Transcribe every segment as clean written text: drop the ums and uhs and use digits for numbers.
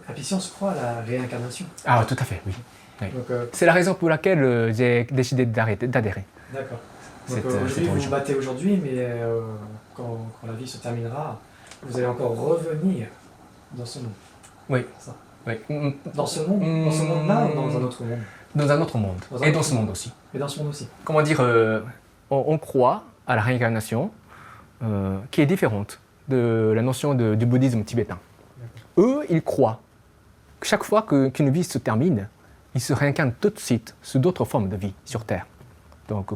Apicience croit à la réincarnation. Ah, tout à fait, oui. Oui. Donc, C'est la raison pour laquelle j'ai décidé d'adhérer. d'accord. Donc Cette aujourd'hui, vous religion. vous battez aujourd'hui, mais quand la vie se terminera, vous allez encore revenir dans ce monde. Oui. Ça. Oui. Dans ce monde-là ou dans un autre monde? Dans un autre monde. Dans un Et autre dans ce monde aussi. Et dans ce monde aussi. Comment dire, on croit à la réincarnation qui est différente de la notion du bouddhisme tibétain. Eux, ils croient que chaque fois qu'une vie se termine, ils se réincarnent tout de suite sous d'autres formes de vie sur Terre. Donc,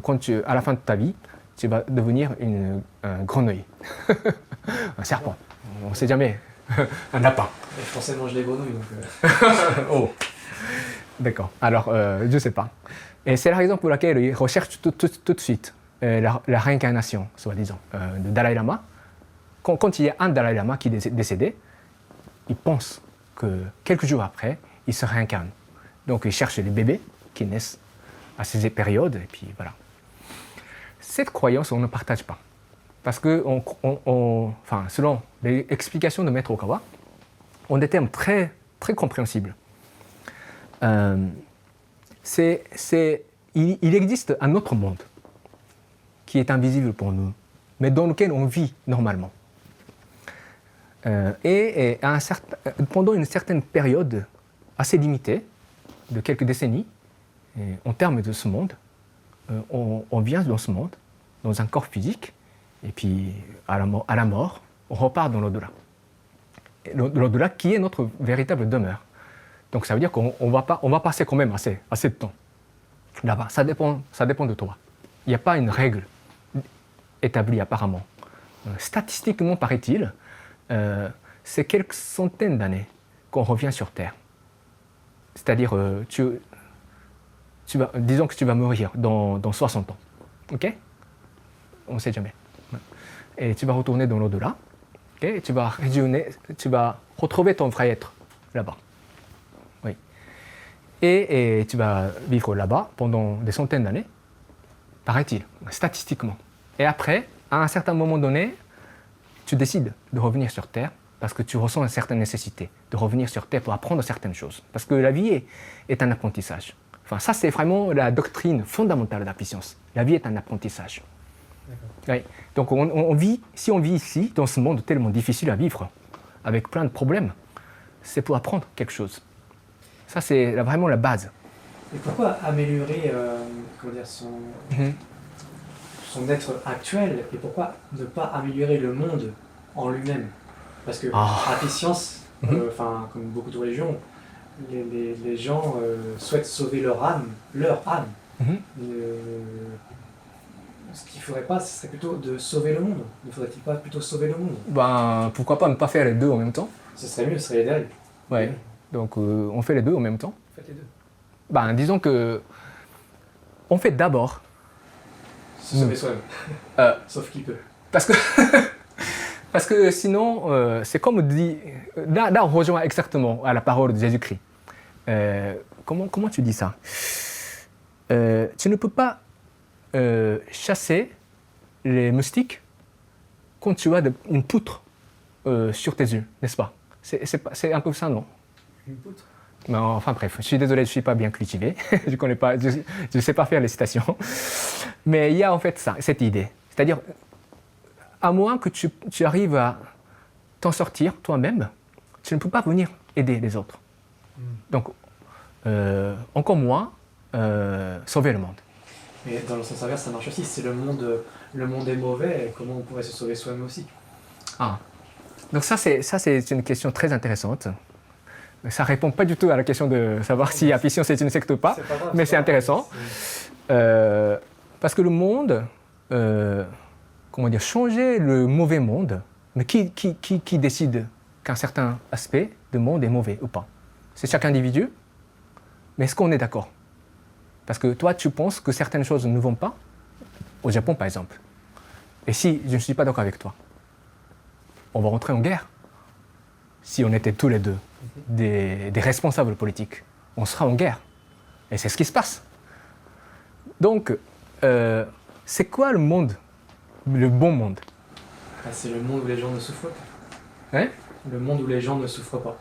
à la fin de ta vie, tu vas devenir un grenouille, un serpent, on ne sait jamais, un lapin. Les Français mangent les grenouilles, donc... Oh, d'accord. Alors, je ne sais pas. Et c'est la raison pour laquelle ils recherchent tout de suite la réincarnation, soi-disant, de Dalai Lama. Quand il y a un Dalai Lama qui est décédé, ils pensent que quelques jours après, il se réincarne. Donc, ils cherchent les bébés qui naissent à ces périodes, et puis voilà. Cette croyance, on ne partage pas. Parce que, enfin, selon les explications de Maître Okawa, ont des termes très, très compréhensibles. Il existe un autre monde qui est invisible pour nous, mais dans lequel on vit normalement. Pendant une certaine période assez limitée, de quelques décennies, en termes de ce monde, on vient dans ce monde, dans un corps physique, et puis à la mort, on repart dans l'au-delà. L'au-delà qui est notre véritable demeure. Donc ça veut dire qu'on va passer quand même assez de temps là-bas. Ça dépend de toi. Il n'y a pas une règle établie apparemment. Statistiquement, paraît-il, c'est quelques centaines d'années qu'on revient sur Terre. C'est-à-dire, disons que tu vas mourir dans 60 ans. Ok? On ne sait jamais. Et tu vas retourner dans l'au-delà. Okay? Et tu vas retrouver ton vrai être là-bas. Oui. Et tu vas vivre là-bas pendant des centaines d'années, paraît-il, statistiquement. Et après, à un certain moment donné, tu décides de revenir sur Terre parce que tu ressens une certaine nécessité de revenir sur Terre pour apprendre certaines choses. Parce que la vie est un apprentissage. Enfin, ça, c'est vraiment la doctrine fondamentale de la puissance. La vie est un apprentissage. Oui. Donc, si on vit ici, dans ce monde tellement difficile à vivre, avec plein de problèmes, c'est pour apprendre quelque chose. Ça, c'est vraiment la base. Et pourquoi améliorer son être actuel, et pourquoi ne pas améliorer le monde en lui-même? Parce que la puissance, comme beaucoup de religions, les gens souhaitent sauver leur âme. Ce qu'il ne faudrait pas, ce serait plutôt de sauver le monde. Ne faudrait-il pas plutôt sauver le monde? Ben, pourquoi pas ne pas faire les deux en même temps? Ce serait mieux, ce serait idéal. Ouais. Donc on fait les deux en même temps. Faites les deux. Ben, disons que on fait d'abord. Se sauver soi-même. Sauf qui peut. Parce que sinon, c'est comme dit. Là, on rejoint exactement à la parole de Jésus-Christ. Comment tu dis ça? Tu ne peux pas chasser les moustiques quand tu as une poutre sur tes yeux, n'est-ce pas? C'est un peu ça, non? Une poutre? Mais enfin bref, je suis désolé, je ne suis pas bien cultivé, je ne sais pas faire les citations. Mais il y a en fait cette idée. C'est-à-dire, à moins que tu arrives à t'en sortir toi-même, tu ne peux pas venir aider les autres. Donc, encore moins sauver le monde. Mais dans le sens inverse, ça marche aussi. Si le monde est mauvais, comment on pourrait se sauver soi-même aussi? Ah. Donc ça c'est une question très intéressante. Ça ne répond pas du tout à la question de savoir si Apicience c'est une secte ou pas, mais c'est intéressant. Parce que le monde, changer le mauvais monde, mais qui décide qu'un certain aspect de monde est mauvais ou pas? C'est chaque individu, mais est-ce qu'on est d'accord? Parce que toi, tu penses que certaines choses ne vont pas, au Japon par exemple. Et si je ne suis pas d'accord avec toi, on va rentrer en guerre. Si on était tous les deux des responsables politiques, on sera en guerre. Et c'est ce qui se passe. Donc, c'est quoi le monde, le bon monde? C'est le monde où les gens ne souffrent pas. Hein? Le monde où les gens ne souffrent pas.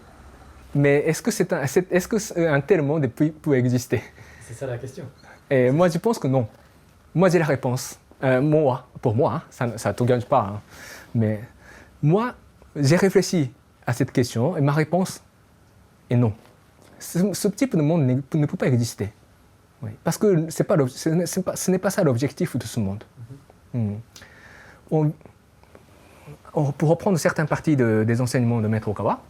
Mais est-ce qu'un tel monde peut exister? C'est ça la question. Et moi, je pense que non. Moi, j'ai la réponse. Pour moi, hein, ça ne te gagne pas. Hein. Mais moi, j'ai réfléchi à cette question et ma réponse est non. Ce type de monde ne peut pas exister. Oui. Parce que ce n'est pas ça l'objectif de ce monde. Pour reprendre certaines parties des enseignements de Maître Okawa,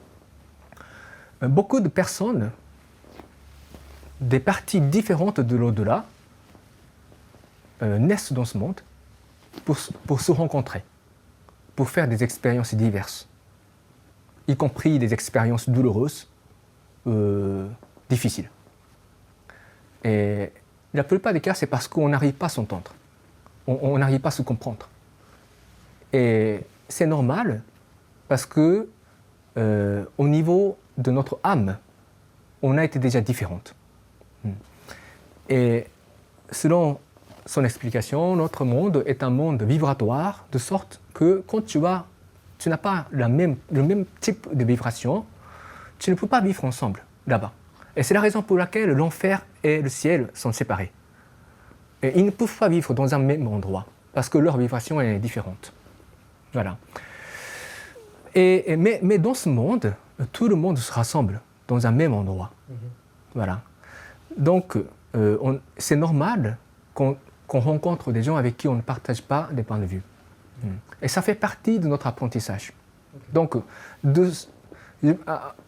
beaucoup de personnes, des parties différentes de l'au-delà, naissent dans ce monde pour se rencontrer, pour faire des expériences diverses, y compris des expériences douloureuses, difficiles. Et la plupart des cas, c'est parce qu'on n'arrive pas à s'entendre, on n'arrive pas à se comprendre. Et c'est normal parce que au niveau de notre âme, on a été déjà différentes. Et selon son explication, notre monde est un monde vibratoire, de sorte que quand tu n'as pas le même type de vibration, tu ne peux pas vivre ensemble là-bas. Et c'est la raison pour laquelle l'enfer et le ciel sont séparés. Et ils ne peuvent pas vivre dans un même endroit, parce que leur vibration est différente. Voilà. Mais dans ce monde, tout le monde se rassemble dans un même endroit. Voilà. Donc, c'est normal qu'on rencontre des gens avec qui on ne partage pas des points de vue. Et ça fait partie de notre apprentissage. Donc,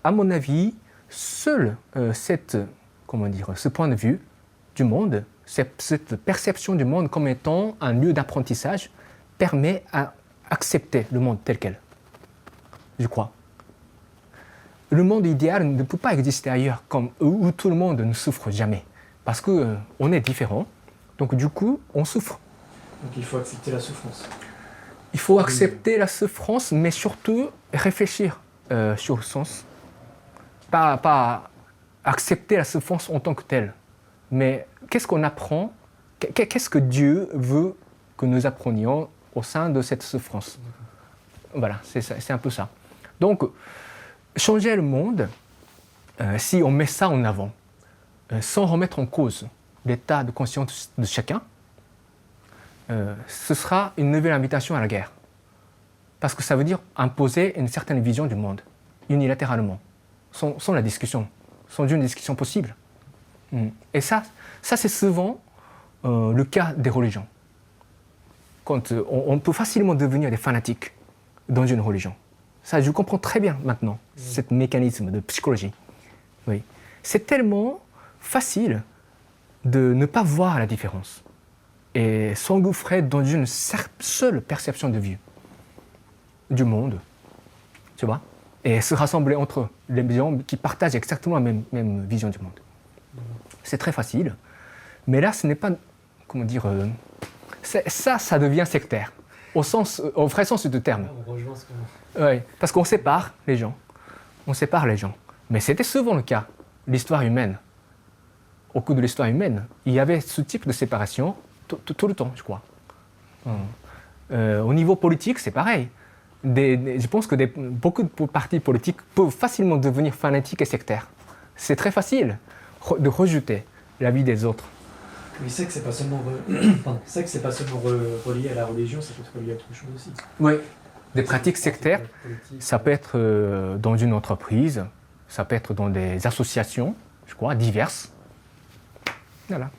à mon avis, seul ce point de vue du monde, cette perception du monde comme étant un lieu d'apprentissage, permet à accepter le monde tel quel, je crois. Le monde idéal ne peut pas exister ailleurs, où tout le monde ne souffre jamais, parce qu'on est différent, donc du coup, on souffre. Donc il faut accepter la souffrance. Il faut accepter la souffrance, mais surtout réfléchir sur le sens. Pas accepter la souffrance en tant que telle, mais qu'est-ce qu'on apprend, qu'est-ce que Dieu veut que nous apprenions au sein de cette souffrance. Voilà, c'est un peu ça. Donc, changer le monde, si on met ça en avant, sans remettre en cause l'état de conscience de chacun, ce sera une nouvelle invitation à la guerre. Parce que ça veut dire imposer une certaine vision du monde, unilatéralement, sans la discussion, sans une discussion possible. Et ça c'est souvent le cas des religions. Quand on peut facilement devenir des fanatiques dans une religion. Ça, je comprends très bien maintenant, ce mécanisme de psychologie. Oui. C'est tellement facile de ne pas voir la différence et s'engouffrer dans une seule perception de vue du monde, tu vois, et se rassembler entre les gens qui partagent exactement la même vision du monde. C'est très facile, mais là, ce n'est pas, comment dire, ça devient sectaire, au vrai sens du terme. On rejoint ce qu'on... Oui, parce qu'on sépare les gens. Mais c'était souvent le cas, l'histoire humaine. Au cours de l'histoire humaine, il y avait ce type de séparation tout le temps, je crois. Au niveau politique, c'est pareil. Je pense que beaucoup de partis politiques peuvent facilement devenir fanatiques et sectaires. C'est très facile de rejeter la vie des autres. Mais c'est que c'est pas seulement, relié à la religion, ça peut être relié à autre chose aussi. Oui. Des pratiques sectaires, ça peut être dans une entreprise, ça peut être dans des associations, je crois, diverses. Voilà.